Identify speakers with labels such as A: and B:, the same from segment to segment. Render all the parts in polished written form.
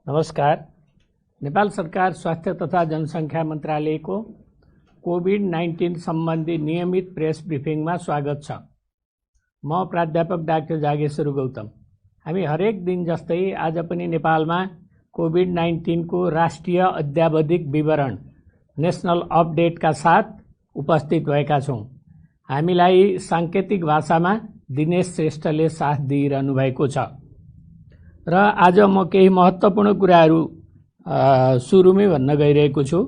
A: नमस्कार। नेपाल सरकार स्वास्थ्य तथा जनसङ्ख्या मन्त्रालयको कोभिड-19 सम्बन्धी नियमित प्रेस ब्रिफिङमा स्वागत छ। म प्राध्यापक डाक्टर जागेश्वर गौतम। हामी हरेक दिन जस्तै आज पनि नेपालमा कोभिड-19 को राष्ट्रिय अद्यावधिक विवरण नेशनल अपडेटका साथ उपस्थित भएका छौं। हामीलाई सांकेतिक भाषामा दिनेश श्रेष्ठले साथ दिइरहनु भएको छ र आज म केही महत्त्वपूर्ण कुराहरू सुरुमै भन्न गइरहेको छु।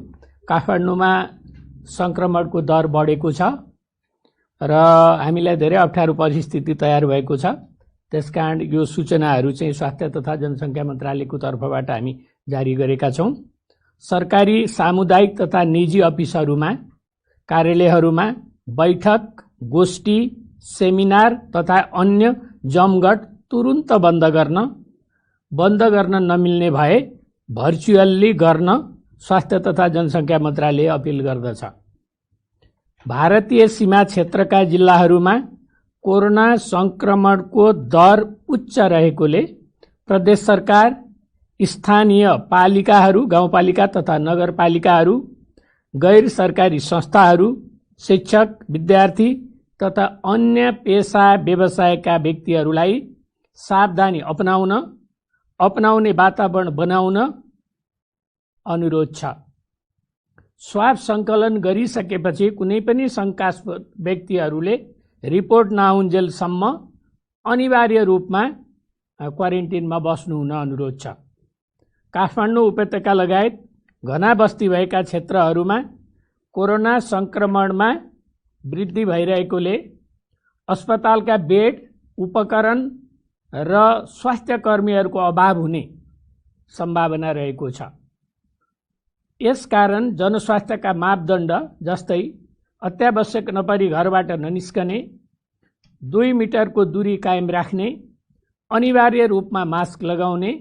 A: काठमाडौँमा संक्रमणको दर बढेको छ र हामीलाई धेरै अप्ठ्यारो परिस्थिति तयार भएको छ। त्यसकारण यो सूचनाहरू चाहिँ स्वास्थ्य तथा जनसङ्ख्या मन्त्रालयको तर्फबाट हामी जारी गरेका छौं। सरकारी सामुदायिक तथा निजी अफिसहरूमा कार्यालयहरूमा बैठक, गोष्ठी, सेमिनार तथा अन्य जमघट तुरुन्त बन्द गर्न नमिल्ने भए भर्चुअल्ली गर्न स्वास्थ्य तथा जनसङ्ख्या मन्त्रालय अपिल गर्दछ। भारतीय सीमा क्षेत्रका जिल्लाहरूमा कोरोना संक्रमणको दर उच्च रहेकोले प्रदेश सरकार, स्थानीय पालिकाहरू, गाउँपालिका तथा नगरपालिकाहरू, गैर सरकारी संस्थाहरू, शिक्षक, विद्यार्थी तथा अन्य पेशा व्यवसायका व्यक्तिहरूलाई सावधानी अपनाउने वातावरण बनाउन अनुरोध छ। स्वाब सङ्कलन गरिसकेपछि कुनै पनि शङ्कास्पद व्यक्तिहरूले रिपोर्ट नआउन्जेलसम्म अनिवार्य रूपमा क्वारेन्टिनमा बस्नु हुन अनुरोध छ। काठमाडौँ उपत्यका लगायत घना बस्ती भएका क्षेत्रहरूमा कोरोना संक्रमणमा वृद्धि भइरहेकोले अस्पतालका बेड, उपकरण र स्वास्थ्य कर्मीहरूको अभाव हुने सम्भावना रहेको छ। यसकारण जनस्वास्थ्यका मापदण्ड जस्तै अत्यावश्यक नपरी घरबाट ननिस्कने, 2 मिटरको दूरी कायम राख्ने, अनिवार्य रूपमा मास्क लगाउने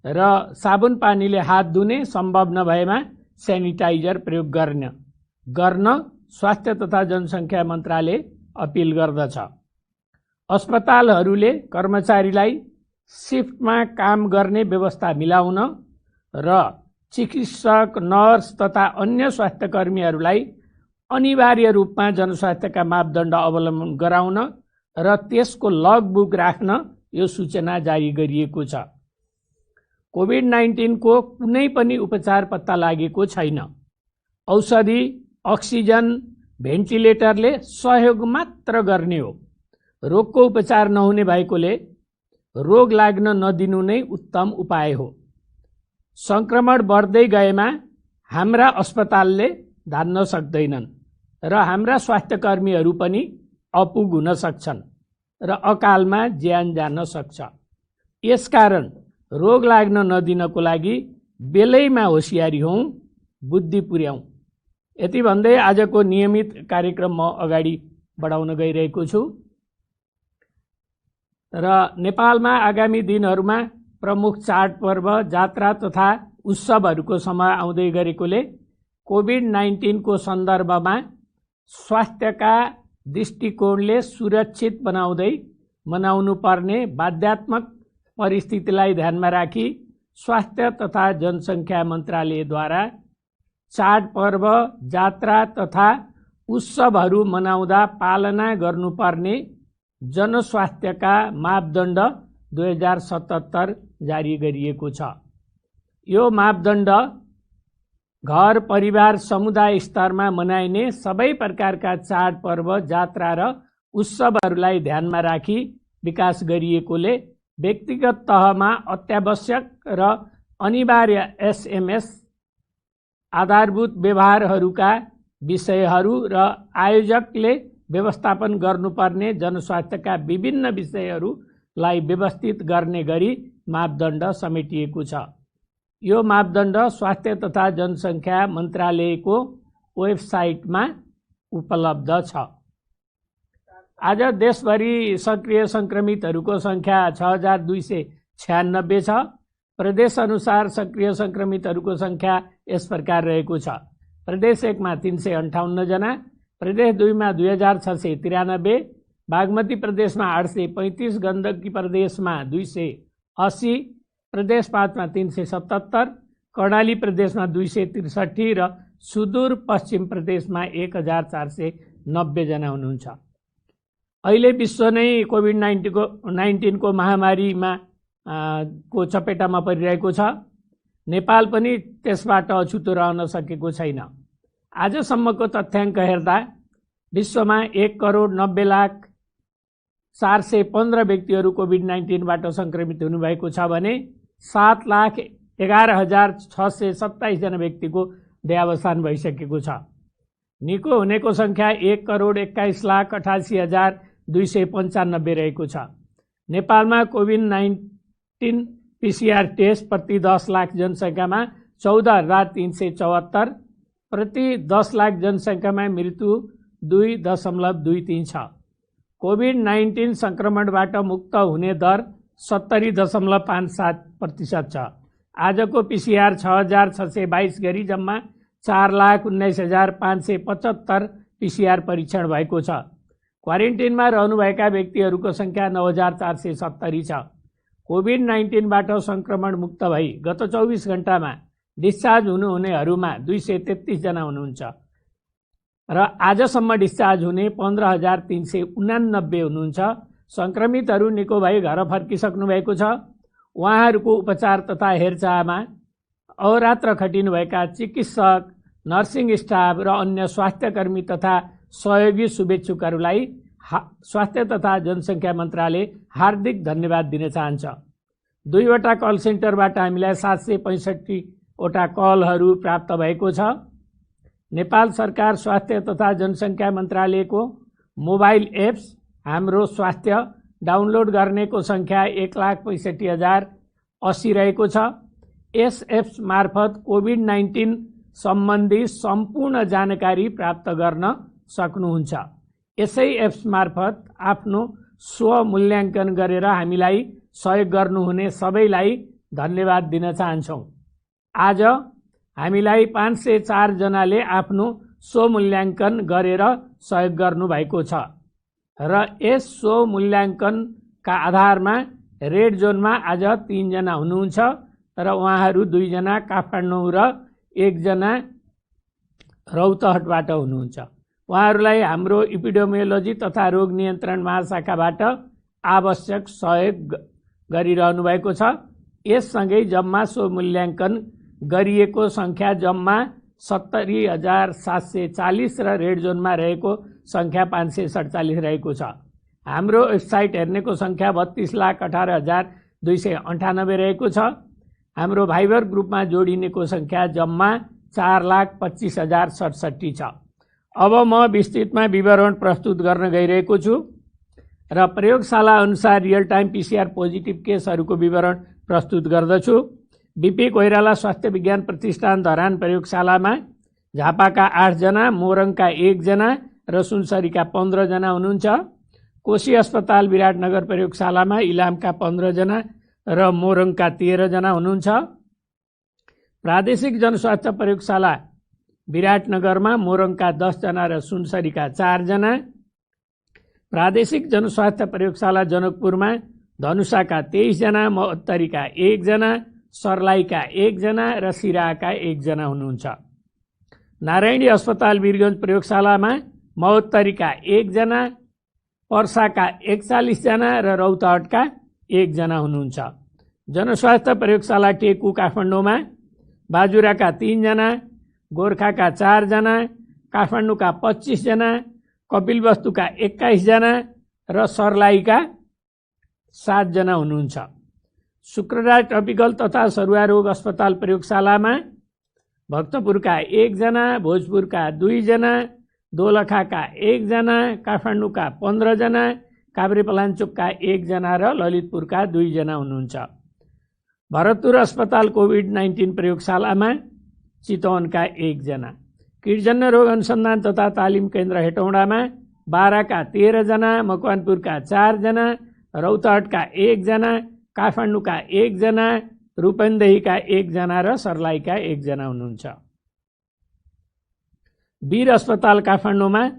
A: र साबुन पानीले हात धुने, सम्भव नभएमा सेनिटाइजर प्रयोग गर्न स्वास्थ्य तथा जनसङ्ख्या मन्त्रालय अपिल गर्दछ। अस्पतालहरूले कर्मचारीलाई शिफ्टमा काम गर्ने व्यवस्था मिलाउन र चिकित्सक, नर्स तथा अन्य स्वास्थ्य कर्मीहरूलाई अनिवार्य रूपमा जनस्वास्थ्यका मापदण्ड अवलम्बन गराउन र त्यसको लगबुक राख्न यो सूचना जारी गरिएको छ। कोभिड-19 को कुनै पनि उपचार पत्ता लागेको छैन। औषधि, अक्सिजन, भेन्टिलेटरले सहयोग मात्र गर्ने हो। रोगको उपचार नहुने भएकोले रोग लाग्न नदिनु नै उत्तम उपाय हो। संक्रमण बढ्दै गएमा हाम्रा अस्पतालले धान्न सक्दैनन् र हाम्रा स्वास्थ्य कर्मीहरू पनि अपुग हुन सक्छन् र अकालमा ज्यान जान सक्छ। यसकारण रोग लाग्न नदिनको लागि बेलैमा होसियारी हौं, बुद्धि पुर्याउँ। यति भन्दै आजको नियमित कार्यक्रम म अगाडि बढाउन गइरहेको छु र नेपालमा आगामी दिनहरूमा प्रमुख चाडपर्व, जात्रा तथा उत्सवहरूको समय आउँदै गरेकोले कोभिड-19 को सन्दर्भमा स्वास्थ्यका दृष्टिकोणले सुरक्षित बनाउँदै मनाउनु पर्ने बाध्यात्मक परिस्थितिलाई ध्यानमा राखी स्वास्थ्य तथा जनसङ्ख्या मन्त्रालयद्वारा चाडपर्व, जात्रा तथा उत्सवहरू मनाउँदा पालना गर्नुपर्ने जनस्वास्थ्यका मापदण्ड 2077 जारी गरिएको छ। यो मापदण्ड घर, परिवार, समुदाय स्तरमा मनाइने सबै प्रकारका चाडपर्व, जात्रा र उत्सवहरूलाई ध्यानमा राखी विकास गरिएकोले व्यक्तिगत तहमा अत्यावश्यक र अनिवार्य SMS, आधारभूत व्यवहारहरूका विषयहरू र आयोजकले व्यवस्थापन गर्नुपर्ने जनस्वास्थ्यका विभिन्न विषयहरूलाई व्यवस्थित गर्ने गरी मापदण्ड समेटिएको छ। यो मापदण्ड स्वास्थ्य तथा जनसङ्ख्या मन्त्रालयको वेबसाइटमा उपलब्ध छ। आज देशभरि सक्रिय संक्रमितहरूको संख्या 6296 छ। प्रदेश अनुसार सक्रिय संक्रमितहरूको संख्या यस प्रकार रहेको छ। प्रदेश 1 मा 358 जना, प्रदेश 2 मा 2693, बागमती प्रदेशमा 835, गण्डकी प्रदेशमा 280, प्रदेश 5 मा 377, कर्णाली प्रदेशमा 263 र सुदूर पश्चिम प्रदेशमा 1490 जना हुनुहुन्छ। अहिले विश्व नै कोभिड-19 को महामारीमा को चपेटामा परिरहेको छ। नेपाल पनि त्यसबाट अछुतो रहन सकेको छैन। आजसम्मको तथ्याङ्क हेर्दा विश्वमा 1,90,04,15 व्यक्तिहरू कोभिड-19बाट सङ्क्रमित हुनुभएको छ भने 7,11,627 जना व्यक्तिको देहावसान भइसकेको छ। निको हुनेको सङ्ख्या 1,21,88,295 रहेको छ। नेपालमा कोभिड-19 PCR टेस्ट प्रति 10 लाख जनसङ्ख्यामा 14,374, प्रति 10 लाख जनसङ्ख्यामा मृत्यु 2.23 छ। कोभिड-19 सङ्क्रमणबाट मुक्त हुने दर 70.57% छ। आजको PCR 6,622 गरी जम्मा 4,19,575 PCR परीक्षण भएको छ। क्वारेन्टिनमा रहनुभएका व्यक्तिहरूको सङ्ख्या 9,470 छ। कोभिड-19बाट सङ्क्रमण मुक्त भई गत 24 घण्टामा डिस्चार्ज हुनुहुनेहरूमा 233 जना हुनुहुन्छ र आजसम्म डिस्चार्ज हुने 15,389 हुनुहुन्छ। सङ्क्रमितहरू निको भई घर फर्किसक्नु भएको छ। उहाँहरूको उपचार तथा हेरचाहमा अहोरात्र खटिनुभएका चिकित्सक, नर्सिङ स्टाफ र अन्य स्वास्थ्यकर्मी तथा सहयोगी शुभेच्छुकहरूलाई स्वास्थ्य तथा जनसङ्ख्या मन्त्रालय हार्दिक धन्यवाद दिन चाहन्छ। 2वटा कल सेन्टरबाट हामीलाई 765 वटा कलहरू प्राप्त भएको छ। नेपाल सरकार स्वास्थ्य तथा जनसङ्ख्या मन्त्रालयको मोबाइल एप्स हाम्रो स्वास्थ्य डाउनलोड गर्नेको सङ्ख्या 1,65,080 रहेको छ। यस एप्स मार्फत कोभिड-19 सम्बन्धी सम्पूर्ण जानकारी प्राप्त गर्न सक्नुहुन्छ। यसै एप्स मार्फत आफ्नो स्वमूल्याङ्कन गरेर हामीलाई सहयोग गर्नुहुने सबैलाई धन्यवाद दिन चाहन्छौँ। आज हामीलाई 504 जनाले आफ्नो स्वमूल्याङ्कन गरेर सहयोग गर्नुभएको छ र यस स्वमूल्याङ्कनका आधारमा रेड जोनमा आज 3 जना हुनुहुन्छ र उहाँहरू 2 जना काठमाडौँ र 1 जना रौतहटबाट हुनुहुन्छ। उहाँहरूलाई हाम्रो एपिडेमियोलोजी तथा रोग नियन्त्रण महाशाखाबाट आवश्यक सहयोग गरिरहनु भएको छ। यससँगै जम्मा स्वमूल्याङ्कन गरिएको सङ्ख्या जम्मा 70,740 र रेड जोनमा रहेको सङ्ख्या 547 रहेको छ। हाम्रो वेबसाइट हेर्नेको सङ्ख्या 32,18,298 रहेको छ। हाम्रो भाइबर ग्रुपमा जोडिनेको सङ्ख्या जम्मा 4,25,067 छ। अब म विस्तृतमा विवरण प्रस्तुत गर्न गइरहेको छु र प्रयोगशाला अनुसार रियल टाइम PCR पोजिटिभ केसहरूको विवरण प्रस्तुत गर्दछु। बीपी कोइराला स्वास्थ्य विज्ञान प्रतिष्ठान धरान प्रयोगशालामा झापाका 8 जना, मोरङका 1 जना र सुनसरीका 15 जना हुनुहुन्छ। कोशी अस्पताल विराटनगर प्रयोगशालामा इलामका 15 जना र मोरङका 13 जना हुनुहुन्छ। प्रादेशिक जनस्वास्थ्य प्रयोगशाला विराटनगरमा मोरङका 10 जना र सुनसरीका 4 जना। प्रादेशिक जनस्वास्थ्य प्रयोगशाला जनकपुरमा धनुषाका 23 जना, महोत्तरीका 1 जना, सर्लाहीका 1 जना र सिराहाका 1 जना हुनुहुन्छ। नारायणी अस्पताल वीरगञ्ज प्रयोगशालामा महोत्तरीका 1 जना, पर्साका 41 जना र रौतहटका 1 जना हुनुहुन्छ। जनस्वास्थ्य प्रयोगशाला टेकु काठमाडौँमा बाजुराका 3 जना, गोर्खाका 4 जना, काठमाडौँका 25 जना, कपिलवस्तुका 21 जना र सर्लाहीका 7 जना हुनुहुन्छ। शुक्रराज ट्रपिकल तथा सरुवा रोग अस्पताल प्रयोगशालामा भक्तपुरका 1 जना, भोजपुरका 2 जना, दोलखाका 1 जना, काठमाडौँका 15 जना, काभ्रेपलाञ्चोकका 1 जना र ललितपुरका 2 जना हुनुहुन्छ। भरतपुर अस्पताल कोभिड-19 प्रयोगशालामा चितवनका 1 जना। कीटजन्य रोग अनुसन्धान तथा तालिम केन्द्र हेटौँडामा बाराका 13 जना, मकवानपुरका 4 जना, रौतहटका 1 जना, काठमाडौँका 1 जना, रूपन्देहीका 1 जना र सर्लाहीका 1 जना हुनुहुन्छ। वीर अस्पताल काठमाडौँमा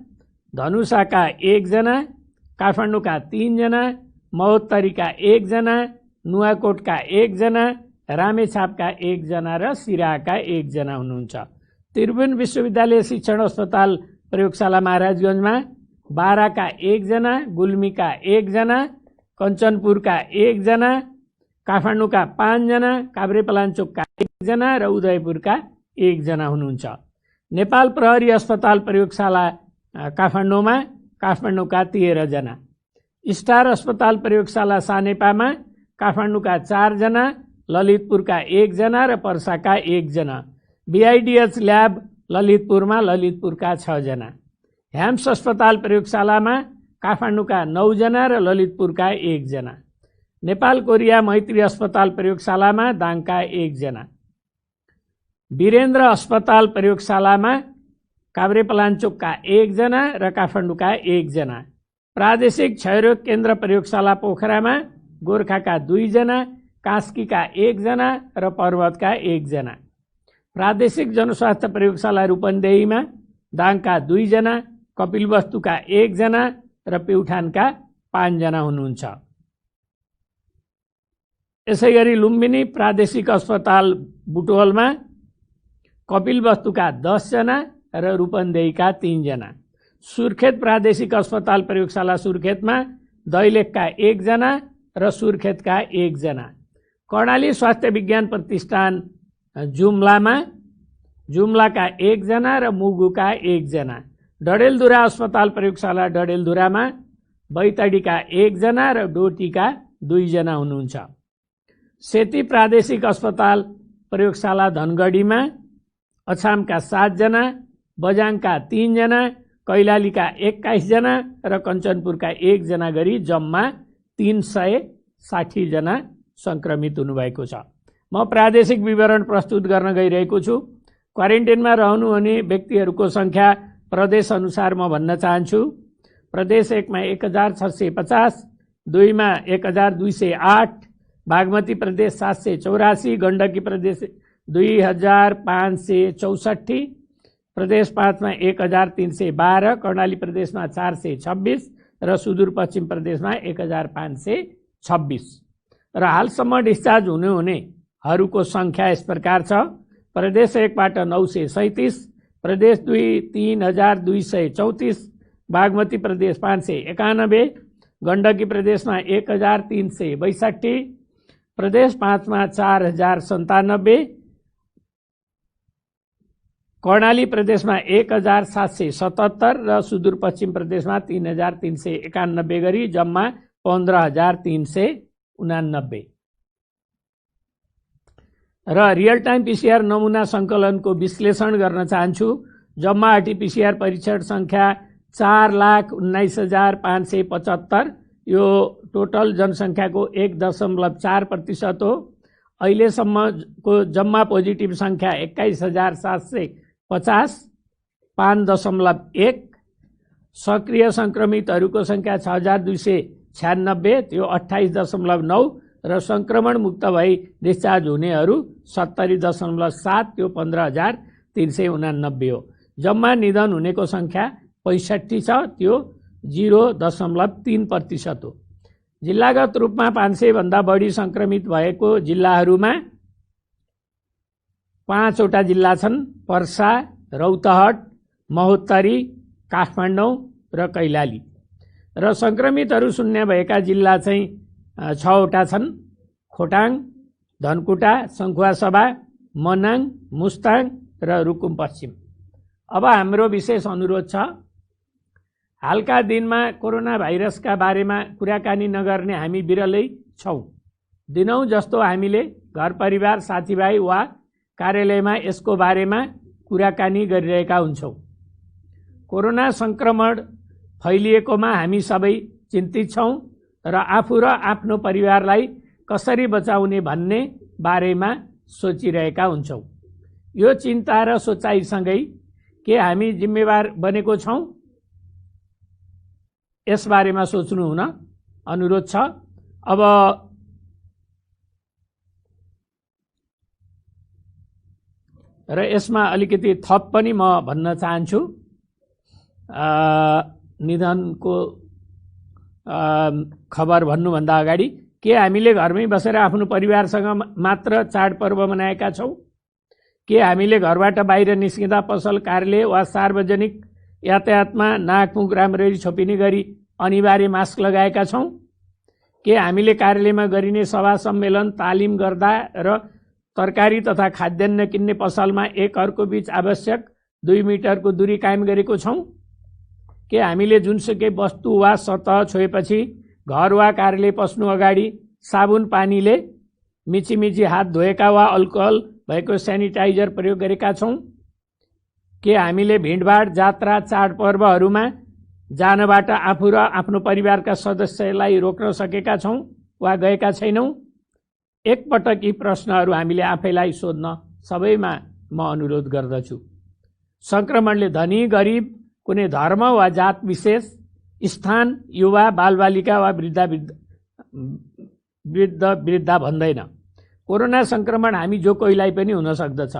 A: धनुषाका 1 जना, काठमाडौँका 3 जना, महोत्तरीका 1 जना, नुवाकोटका 1 जना रामेछापका 1 जना र सिराहाका 1 जना हुनुहुन्छ। त्रिभुवन विश्वविद्यालय शिक्षण अस्पताल प्रयोगशाला महाराजगञ्जमा बाराका 1 जना, गुल्मीका 1 जना, कञ्चनपुरका 1 जना, काठमाडौँका 5 जना, काभ्रेपलाञ्चोकका 1 जना र उदयपुरका 1 जना हुनुहुन्छ। नेपाल प्रहरी अस्पताल प्रयोगशाला काठमाडौँमा काठमाडौँका 13 जना, स्टार अस्पताल प्रयोगशाला सानेपामा काठमाडौँका 4 जना, ललितपुरका 1 जना र पर्साका 1 जना, BIDH ल्याब ललितपुरमा ललितपुरका 6 जना, ह्याम्स अस्पताल प्रयोगशालामा काठमाडौँका 9 जना र ललितपुरका 1 जना, नेपाल कोरिया मैत्री अस्पताल प्रयोगशालामा दाङका 1 जना, वीरेन्द्र अस्पताल प्रयोगशालामा काभ्रेपलाञ्चोकका 1 जना र काठमाडौँका 1 जना, प्रादेशिक क्षयरोग केन्द्र प्रयोगशाला पोखरामा गोर्खाका 2 जना, कास्कीका 1 जना र पर्वतका 1 जना, प्रादेशिक जनस्वास्थ्य प्रयोगशाला रूपन्देहीमा दाङका 2 जना, कपिलवस्तुका 1 जना र प्युठानका 5 जना हुनुहुन्छ। यसैगरी लुम्बिनी प्रादेशिक अस्पताल बुटवलमा कपिलवस्तुका 10 जना र रूपन्देहीका 3 जना, सुर्खेत प्रादेशिक अस्पताल प्रयोगशाला सुर्खेतमा दैलेखका 1 जना र सुर्खेतका 1 जना, कर्णाली स्वास्थ्य विज्ञान प्रतिष्ठान जुम्लाका 1 जना र मुगुका 1 जना, डडेलधुरा अस्पताल प्रयोगशाला डडेलधुरामा बैतडीका 1 जना र डोटीका 2 जना हुनुहुन्छ। सेती प्रादेशिक अस्पताल प्रयोगशाला धनगढीमा अछामका 7 जना, बझाङका 3 जना, कैलालीका 21 जना र कञ्चनपुरका 1 जना गरी जम्मा 360 जना संक्रमित हुनुभएको छ। म प्रादेशिक विवरण प्रस्तुत गर्न गइरहेको छु। क्वारेन्टाइनमा रहनुहुने व्यक्तिहरूको संख्या प्रदेश अनुसार म भन्न चाहन्छु। प्रदेश 1 मा 1650, 2 मा 1208, बागमती प्रदेश 784, गण्डकी प्रदेश 2564, प्रदेश 5 मा 1312, कर्णाली प्रदेशमा 426 र सुदूरपश्चिम प्रदेशमा 1526 र हालसम्म डिस्चार्ज हुनेहरूको संख्या यस प्रकार छ। प्रदेश 1 बाट 937, प्रदेश 2 3234, बागमती प्रदेश 591, गण्डकी प्रदेशमा 1362, प्रदेश 5 मा 4097, कर्णाली प्रदेशमा 1777 र सुदूरपश्चिम प्रदेशमा 3391 गरी जम्मा 15389 र रियल टाइम पीसीआर नमुना संकलनको विश्लेषण गर्न चाहन्छु। जम्मा आरटीपीसीआर परीक्षण संख्या 4,19,575 यो टोटल जनसङ्ख्याको 1.4% हो। अहिलेसम्मको जम्मा पोजिटिभ संख्या 21,750, 5.1। सक्रिय संक्रमितहरूको संख्या 6,296, त्यो 28.9 र संक्रमण मुक्त भई डिस्चार्ज हुनेहरू 70.7, त्यो 15,389 हो। जम्मा निधन हुनेको संख्या 65 छ, त्यो 0.3% हो। जिल्लागत रूपमा 500 भन्दा बढी संक्रमित भएको जिल्लाहरूमा 5 वटा जिल्ला छन्: पर्सा, रौतहट, महोत्तरी, काठमाडौँ र कैलाली। र संक्रमितहरू शून्य भएका जिल्ला चाहिँ 6 वटा छन्: खोटाङ, धनकुटा, सङ्खुवासभा, मनाङ, मुस्ताङ र रुकुम पश्चिम। अब हाम्रो विशेष अनुरोध छ, हालका दिनमा कोरोना भाइरसका बारेमा कुराकानी नगर्ने हामी बिरलै छौँ। दिनौं जस्तो हामीले घर परिवार, साथीभाइ वा कार्यालयमा यसको बारेमा कुराकानी गरिरहेका हुन्छौँ। कोरोना संक्रमण फैलिएकोमा हामी सबै चिन्तित छौँ र आफू र आफ्नो परिवारलाई कसरी बचाउने भन्ने बारेमा सोचिरहेका हुन्छौँ। यो चिन्ता र सोचाइसँगै के हामी जिम्मेवार बनेको छौँ, यस बारेमा सोच्नु हुन अनुरोध छ। अब र यसमा अलिकति थप पनि म भन्न चाहन्छु। निधनको खबर भन्नुभन्दा अगाडि के हामीले घरमै बसेर आफ्नो परिवारसँग मात्र चाडपर्व मनाएका छौँ? के हामीले घरबाट बाहिर निस्किँदा पसल, कार्यालय वा सार्वजनिक यातायातमा नाक मुख राम्ररी छोपिने गरी अनिवार्य मास्क लगाएका छौँ? के हामीले कार्यालयमा गरिने सभा सम्मेलन, तालिम गर्दा र तरकारी तथा खाद्यान्न किन्ने पसलमा एक अर्को बीच आवश्यक 2 मिटरको दूरी कायम गरेको छौँ? के हामीले जुनसुकै वस्तु वा सतह छोएपछि घर वा कार्यालय पस्नु अगाडि साबुन पानीले मिची हात धोएका वा अल्कोहल भएको सेनिटाइजर प्रयोग गरेका छौँ? के हामीले भिडभाड, जात्रा, चाडपर्वहरूमा जानबाट आफू र आफ्नो परिवारका सदस्यलाई रोक्न सकेका छौँ वा गएका छैनौँ? एकपटक यी प्रश्नहरू हामीले आफैलाई सोध्न सबैमा म अनुरोध गर्दछु। संक्रमणले धनी गरिब, कुनै धर्म वा जात विशेष, स्थान, युवा, बालबालिका वा वृद्ध भन्दैन। कोरोना संक्रमण हामी जो कोहीलाई पनि हुन सक्दछ।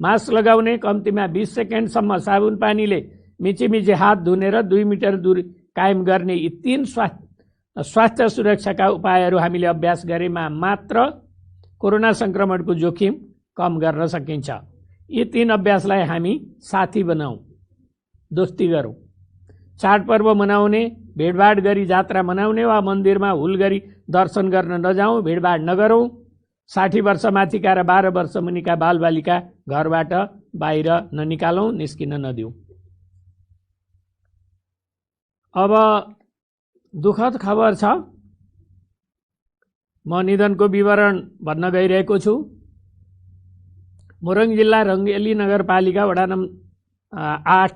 A: मास्क लगाउने, कम्तीमा 20 सेकेन्डसम्म साबुन पानीले मिची हात धुने र 2 मिटर दूरी कायम गर्ने यी 3 स्वास्थ्य सुरक्षाका उपायहरू हामीले अभ्यास गरेमा मात्र कोरोना संक्रमणको जोखिम कम गर्न सकिन्छ। यी 3 अभ्यासलाई हामी साथी बनाऊ, दोस्ती गरौँ। चाडपर्व मनाउने, भिडभाड गरी जात्रा मनाउने वा मन्दिरमा हुल गरी दर्शन गर्न नजाउँ, भिडभाड नगरौँ। 60 वर्षमाथिका र 12 वर्ष मुनिका बालबालिका घरबाट बाहिर ननिकालौँ, निस्किन नदिउँ। अब दुःखद खबर छ। म निधनको विवरण भन्न गइरहेको छु। मोरङ जिल्ला रङ्गेली नगरपालिका वडा नम्बर 8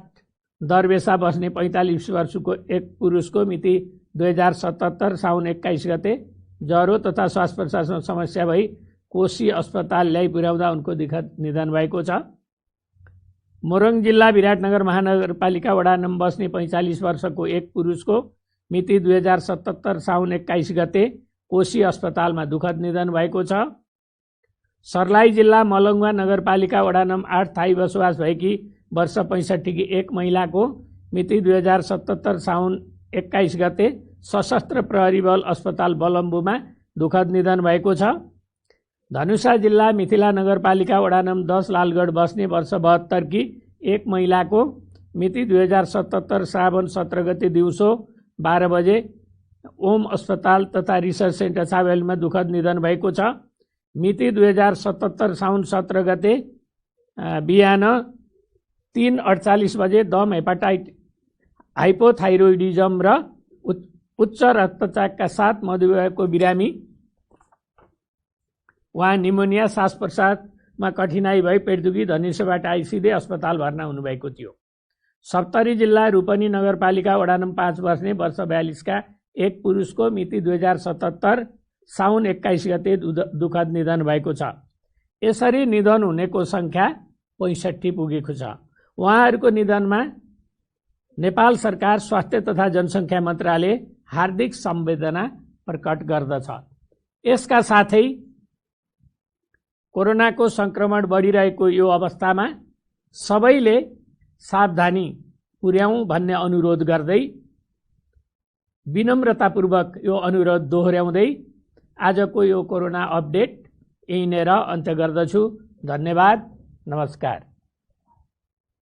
A: दरबेसा बस्ने 45 वर्षको एक पुरुषको मिति 2077 साउन 21 गते ज्वरो तथा श्वास प्रश्वासमा समस्या भई कोशी अस्पताल ल्याइ पुर्याउँदा उनको निधन भएको छ। मोरङ जिल्ला विराटनगर महानगरपालिका वडा नम्बर बस्ने 45 वर्षको एक पुरुषको मिति 2077 साउन 21 गते कोशी अस्पतालमा दुःखद निधन भएको छ। सर्लाही जिल्ला मलङ्गा नगरपालिका वडा नम्बर 8 थाई बसोबास भएकी वर्ष 65 की एक महिलाको मिति 2077 साउन 21 गते सशस्त्र प्रहरी बल अस्पताल बलम्बुमा दुःखद निधन भएको छ। धनुषा जिल्ला मिथिला नगरपालिका वडा नम्बर 10 लालगढ बस्ने वर्ष 72 की एक महिलाको मिति 2077 श्रावण 17 गते दिउँसो 12 बजे ओम अस्पताल तथा रिसर्च सेन्टर छावेलमा दुःखद निधन भएको छ। मिति 2077 साउन 17 गते बिहान 3:48 बजे दम, हेपाटाइट, हाइपोथाइरोइडिजम र उच्च रक्तचापका साथ मधुमेहको बिरामी वा निमोनिया, श्वास प्रश्वासमा कठिनाई भई पेटदुखी धनुषाबाट आई सिधै अस्पताल भर्ना हुनुभएको थियो। सप्तरी जिल्ला रूपनी नगरपालिका वडा नम्बर 5 बस्ने वर्ष 42 का एक पुरुषको मिति 2077 साउन 21 गते दुःखद निधन भएको छ। यसरी निधन हुनेको संख्या 65 पुगेको छ। उहाँहरूको निधनमा नेपाल सरकार स्वास्थ्य तथा जनसङ्ख्या मन्त्रालय हार्दिक संवेदना प्रकट गर्दछ। यसका साथै कोरोनाको संक्रमण बढिरहेको यो अवस्थामा सबैले सावधानी पुर्याउँ भन्ने अनुरोध गर्दै, विनम्रतापूर्वक यो अनुरोध दोहोर्याउँदै आजको यो कोरोना अपडेट यहीँनेर अन्त्य गर्दछु। धन्यवाद, नमस्कार।